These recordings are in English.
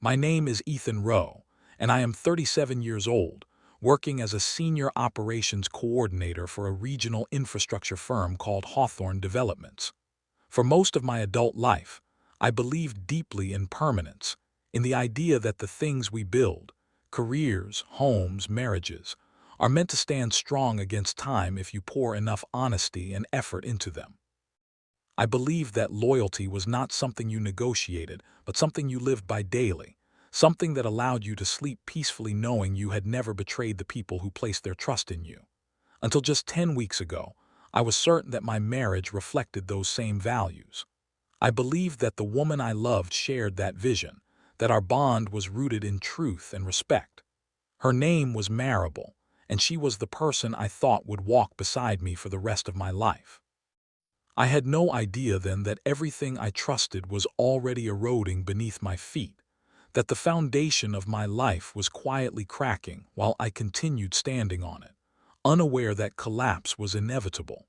My name is Ethan Rowe, and I am 37 years old, working as a senior operations coordinator for a regional infrastructure firm called Hawthorne Developments. For most of my adult life, I believed deeply in permanence, in the idea that the things we build, careers, homes, marriages, are meant to stand strong against time if you pour enough honesty and effort into them. I believed that loyalty was not something you negotiated, but something you lived by daily, something that allowed you to sleep peacefully knowing you had never betrayed the people who placed their trust in you. Until just 10 weeks ago, I was certain that my marriage reflected those same values. I believed that the woman I loved shared that vision, that our bond was rooted in truth and respect. Her name was Marable, and she was the person I thought would walk beside me for the rest of my life. I had no idea then that everything I trusted was already eroding beneath my feet, that the foundation of my life was quietly cracking while I continued standing on it, unaware that collapse was inevitable.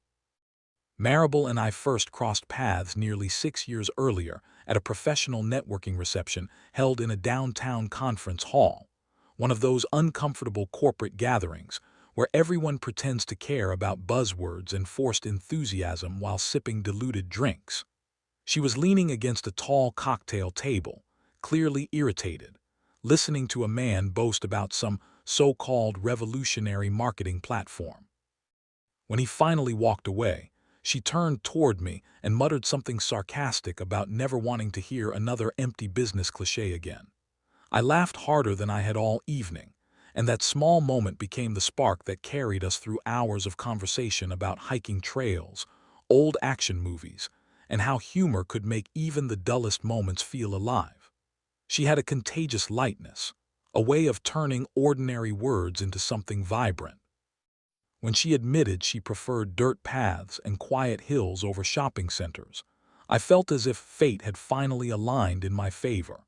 Marable and I first crossed paths nearly 6 years earlier at a professional networking reception held in a downtown conference hall, one of those uncomfortable corporate gatherings where everyone pretends to care about buzzwords and forced enthusiasm while sipping diluted drinks. She was leaning against a tall cocktail table, clearly irritated, listening to a man boast about some so-called revolutionary marketing platform. When he finally walked away, she turned toward me and muttered something sarcastic about never wanting to hear another empty business cliché again. I laughed harder than I had all evening, and that small moment became the spark that carried us through hours of conversation about hiking trails, old action movies, and how humor could make even the dullest moments feel alive. She had a contagious lightness, a way of turning ordinary words into something vibrant. When she admitted she preferred dirt paths and quiet hills over shopping centers, I felt as if fate had finally aligned in my favor.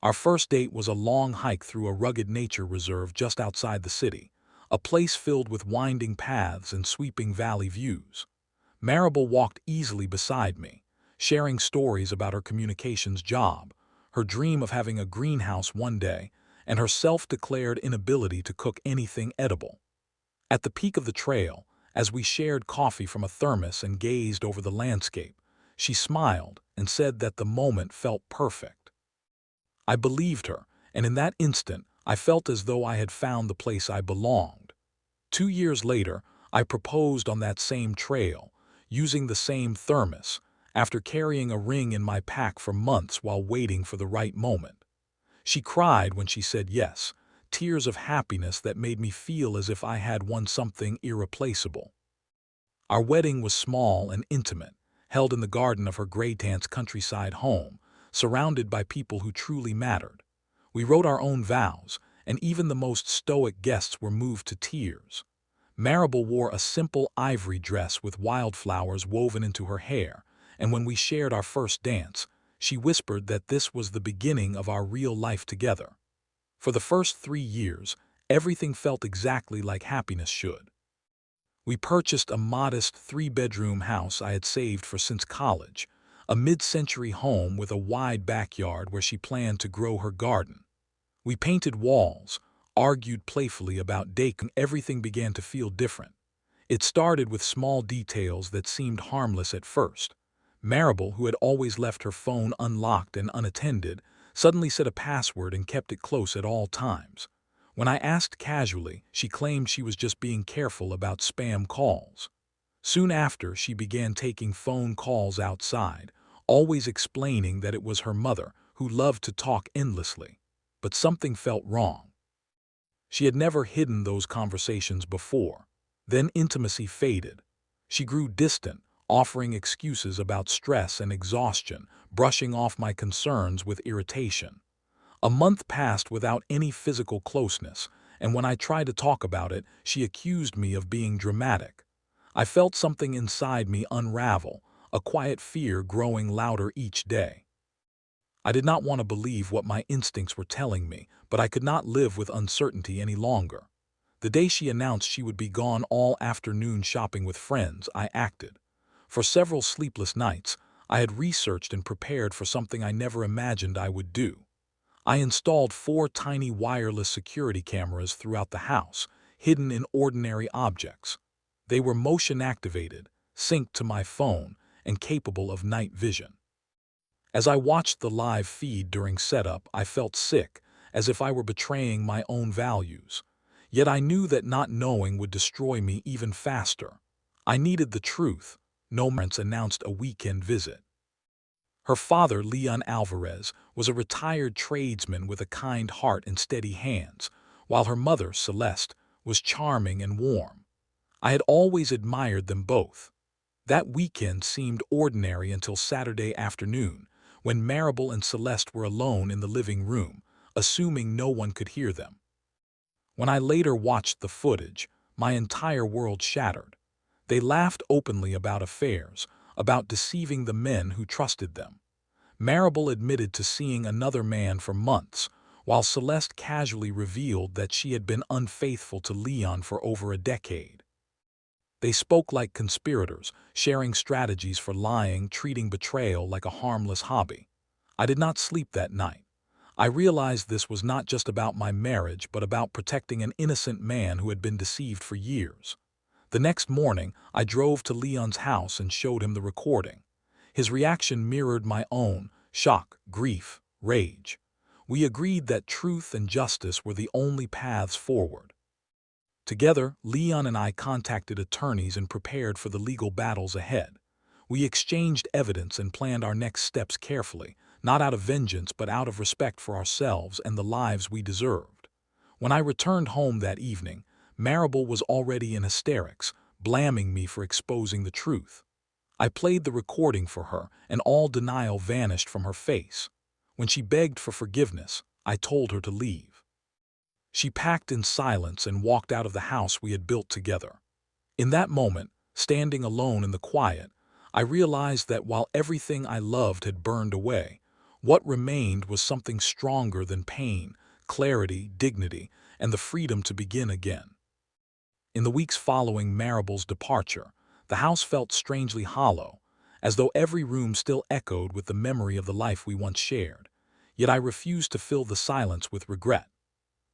Our first date was a long hike through a rugged nature reserve just outside the city, a place filled with winding paths and sweeping valley views. Marable walked easily beside me, sharing stories about her communications job, her dream of having a greenhouse one day, and her self-declared inability to cook anything edible. At the peak of the trail, as we shared coffee from a thermos and gazed over the landscape, she smiled and said that the moment felt perfect. I believed her, and in that instant, I felt as though I had found the place I belonged. 2 years later, I proposed on that same trail, using the same thermos, after carrying a ring in my pack for months while waiting for the right moment. She cried when she said yes, tears of happiness that made me feel as if I had won something irreplaceable. Our wedding was small and intimate, held in the garden of her Greytance countryside home, surrounded by people who truly mattered. We wrote our own vows, and even the most stoic guests were moved to tears. Marable wore a simple ivory dress with wildflowers woven into her hair, and when we shared our first dance, she whispered that this was the beginning of our real life together. For the first 3 years, everything felt exactly like happiness should. We purchased a modest 3-bedroom house I had saved for since college, a mid-century home with a wide backyard where she planned to grow her garden. We painted walls, argued playfully about decor, and everything began to feel different. It started with small details that seemed harmless at first. Marable, who had always left her phone unlocked and unattended, suddenly set a password and kept it close at all times. When I asked casually, she claimed she was just being careful about spam calls. Soon after, she began taking phone calls outside, always explaining that it was her mother, who loved to talk endlessly. But something felt wrong. She had never hidden those conversations before. Then intimacy faded. She grew distant, offering excuses about stress and exhaustion, brushing off my concerns with irritation. A month passed without any physical closeness, and when I tried to talk about it, she accused me of being dramatic. I felt something inside me unravel, a quiet fear growing louder each day. I did not want to believe what my instincts were telling me, but I could not live with uncertainty any longer. The day she announced she would be gone all afternoon shopping with friends, I acted. For several sleepless nights, I had researched and prepared for something I never imagined I would do. I installed 4 tiny wireless security cameras throughout the house, hidden in ordinary objects. They were motion-activated, synced to my phone, and capable of night vision. As I watched the live feed during setup, I felt sick, as if I were betraying my own values. Yet I knew that not knowing would destroy me even faster. I needed the truth. No parents announced a weekend visit. Her father, Leon Alvarez, was a retired tradesman with a kind heart and steady hands, while her mother, Celeste, was charming and warm. I had always admired them both. That weekend seemed ordinary until Saturday afternoon, when Maribel and Celeste were alone in the living room, assuming no one could hear them. When I later watched the footage, my entire world shattered. They laughed openly about affairs, about deceiving the men who trusted them. Maribel admitted to seeing another man for months, while Celeste casually revealed that she had been unfaithful to Leon for over a decade. They spoke like conspirators, sharing strategies for lying, treating betrayal like a harmless hobby. I did not sleep that night. I realized this was not just about my marriage, but about protecting an innocent man who had been deceived for years. The next morning, I drove to Leon's house and showed him the recording. His reaction mirrored my own: shock, grief, rage. We agreed that truth and justice were the only paths forward. Together, Leon and I contacted attorneys and prepared for the legal battles ahead. We exchanged evidence and planned our next steps carefully, not out of vengeance but out of respect for ourselves and the lives we deserved. When I returned home that evening, Maribel was already in hysterics, blaming me for exposing the truth. I played the recording for her, and all denial vanished from her face. When she begged for forgiveness, I told her to leave. She packed in silence and walked out of the house we had built together. In that moment, standing alone in the quiet, I realized that while everything I loved had burned away, what remained was something stronger than pain: clarity, dignity, and the freedom to begin again. In the weeks following Maribel's departure, the house felt strangely hollow, as though every room still echoed with the memory of the life we once shared. Yet I refused to fill the silence with regret.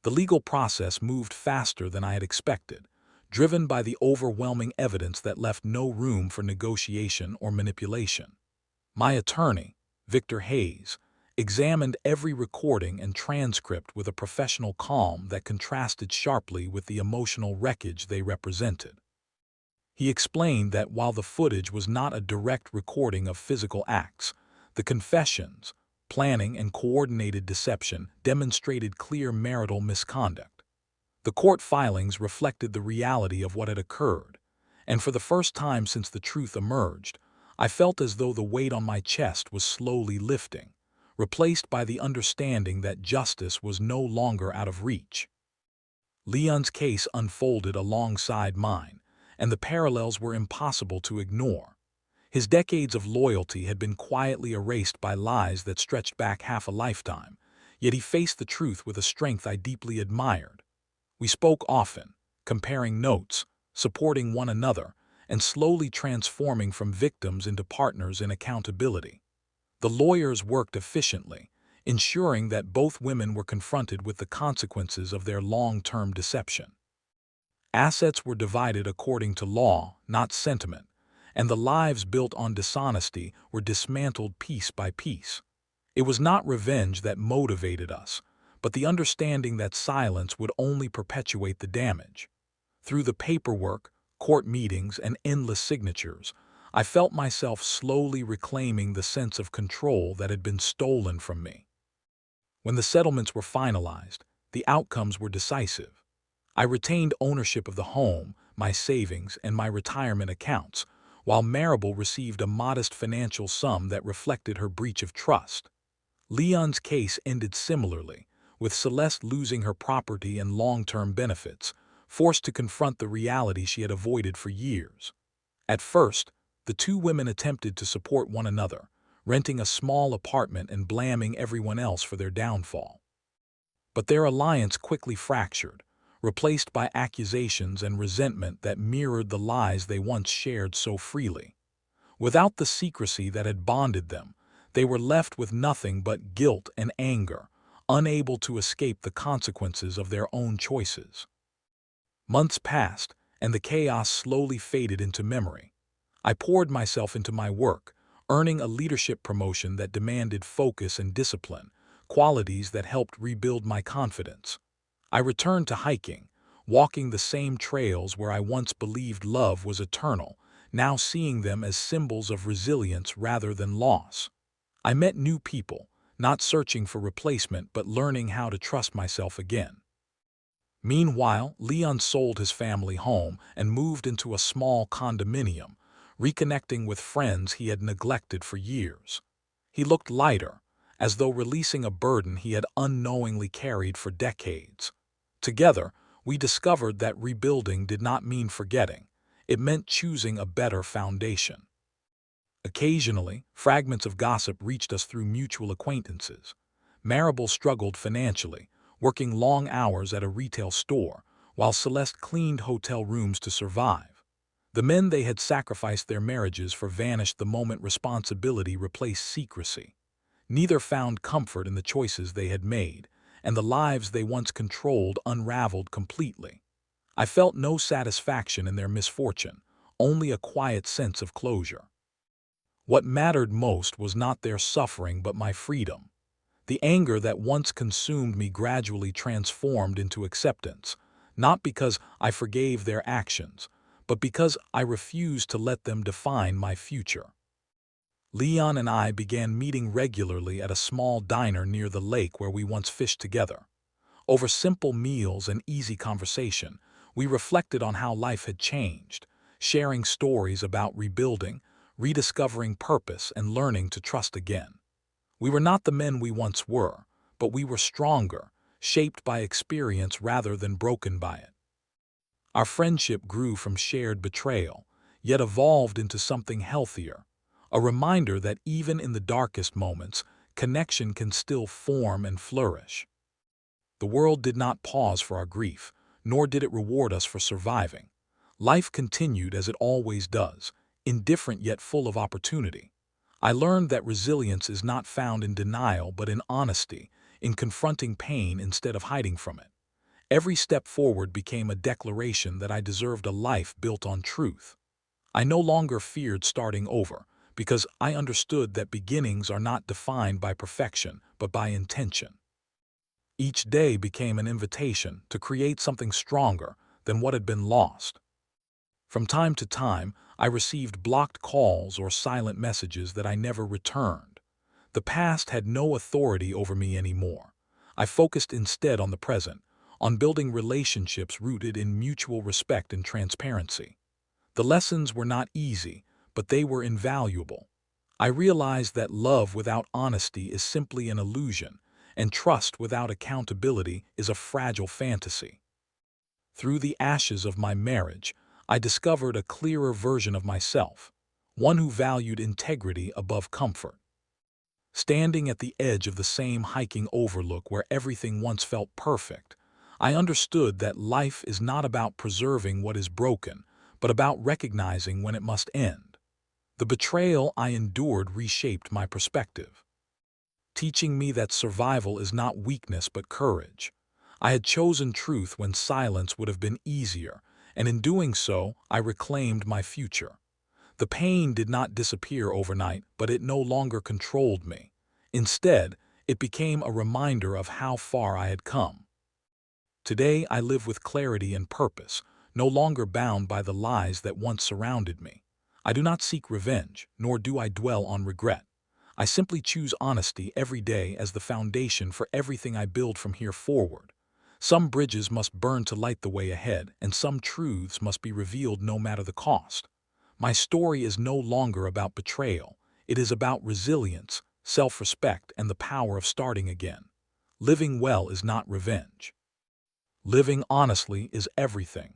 The legal process moved faster than I had expected, driven by the overwhelming evidence that left no room for negotiation or manipulation. My attorney, Victor Hayes, examined every recording and transcript with a professional calm that contrasted sharply with the emotional wreckage they represented. He explained that while the footage was not a direct recording of physical acts, the confessions, planning, and coordinated deception demonstrated clear marital misconduct. The court filings reflected the reality of what had occurred, and for the first time since the truth emerged, I felt as though the weight on my chest was slowly lifting, replaced by the understanding that justice was no longer out of reach. Leon's case unfolded alongside mine, and the parallels were impossible to ignore. His decades of loyalty had been quietly erased by lies that stretched back half a lifetime, yet he faced the truth with a strength I deeply admired. We spoke often, comparing notes, supporting one another, and slowly transforming from victims into partners in accountability. The lawyers worked efficiently, ensuring that both women were confronted with the consequences of their long-term deception. Assets were divided according to law, not sentiment, and the lives built on dishonesty were dismantled piece by piece. It was not revenge that motivated us, but the understanding that silence would only perpetuate the damage. Through the paperwork, court meetings, and endless signatures, I felt myself slowly reclaiming the sense of control that had been stolen from me. When the settlements were finalized, the outcomes were decisive. I retained ownership of the home, my savings, and my retirement accounts, while Maribel received a modest financial sum that reflected her breach of trust. Leon's case ended similarly, with Celeste losing her property and long-term benefits, forced to confront the reality she had avoided for years. At first, the two women attempted to support one another, renting a small apartment and blaming everyone else for their downfall. But their alliance quickly fractured, replaced by accusations and resentment that mirrored the lies they once shared so freely. Without the secrecy that had bonded them, they were left with nothing but guilt and anger, unable to escape the consequences of their own choices. Months passed, and the chaos slowly faded into memory. I poured myself into my work, earning a leadership promotion that demanded focus and discipline, qualities that helped rebuild my confidence. I returned to hiking, walking the same trails where I once believed love was eternal, now seeing them as symbols of resilience rather than loss. I met new people, not searching for replacement but learning how to trust myself again. Meanwhile, Leon sold his family home and moved into a small condominium, reconnecting with friends he had neglected for years. He looked lighter, as though releasing a burden he had unknowingly carried for decades. Together, we discovered that rebuilding did not mean forgetting. It meant choosing a better foundation. Occasionally, fragments of gossip reached us through mutual acquaintances. Maribel struggled financially, working long hours at a retail store, while Celeste cleaned hotel rooms to survive. The men they had sacrificed their marriages for vanished the moment responsibility replaced secrecy. Neither found comfort in the choices they had made, and the lives they once controlled unraveled completely. I felt no satisfaction in their misfortune, only a quiet sense of closure. What mattered most was not their suffering but my freedom. The anger that once consumed me gradually transformed into acceptance, not because I forgave their actions, but because I refused to let them define my future. Leon and I began meeting regularly at a small diner near the lake where we once fished together. Over simple meals and easy conversation, we reflected on how life had changed, sharing stories about rebuilding, rediscovering purpose, and learning to trust again. We were not the men we once were, but we were stronger, shaped by experience rather than broken by it. Our friendship grew from shared betrayal, yet evolved into something healthier, a reminder that even in the darkest moments, connection can still form and flourish. The world did not pause for our grief, nor did it reward us for surviving. Life continued as it always does, indifferent yet full of opportunity. I learned that resilience is not found in denial but in honesty, in confronting pain instead of hiding from it. Every step forward became a declaration that I deserved a life built on truth. I no longer feared starting over, because I understood that beginnings are not defined by perfection but by intention. Each day became an invitation to create something stronger than what had been lost. From time to time, I received blocked calls or silent messages that I never returned. The past had no authority over me anymore. I focused instead on the present, on building relationships rooted in mutual respect and transparency. The lessons were not easy, but they were invaluable. I realized that love without honesty is simply an illusion, and trust without accountability is a fragile fantasy. Through the ashes of my marriage, I discovered a clearer version of myself, one who valued integrity above comfort. Standing at the edge of the same hiking overlook where everything once felt perfect, I understood that life is not about preserving what is broken, but about recognizing when it must end. The betrayal I endured reshaped my perspective, teaching me that survival is not weakness but courage. I had chosen truth when silence would have been easier, and in doing so, I reclaimed my future. The pain did not disappear overnight, but it no longer controlled me. Instead, it became a reminder of how far I had come. Today, I live with clarity and purpose, no longer bound by the lies that once surrounded me. I do not seek revenge, nor do I dwell on regret. I simply choose honesty every day as the foundation for everything I build from here forward. Some bridges must burn to light the way ahead, and some truths must be revealed no matter the cost. My story is no longer about betrayal. It is about resilience, self-respect, and the power of starting again. Living well is not revenge. Living honestly is everything.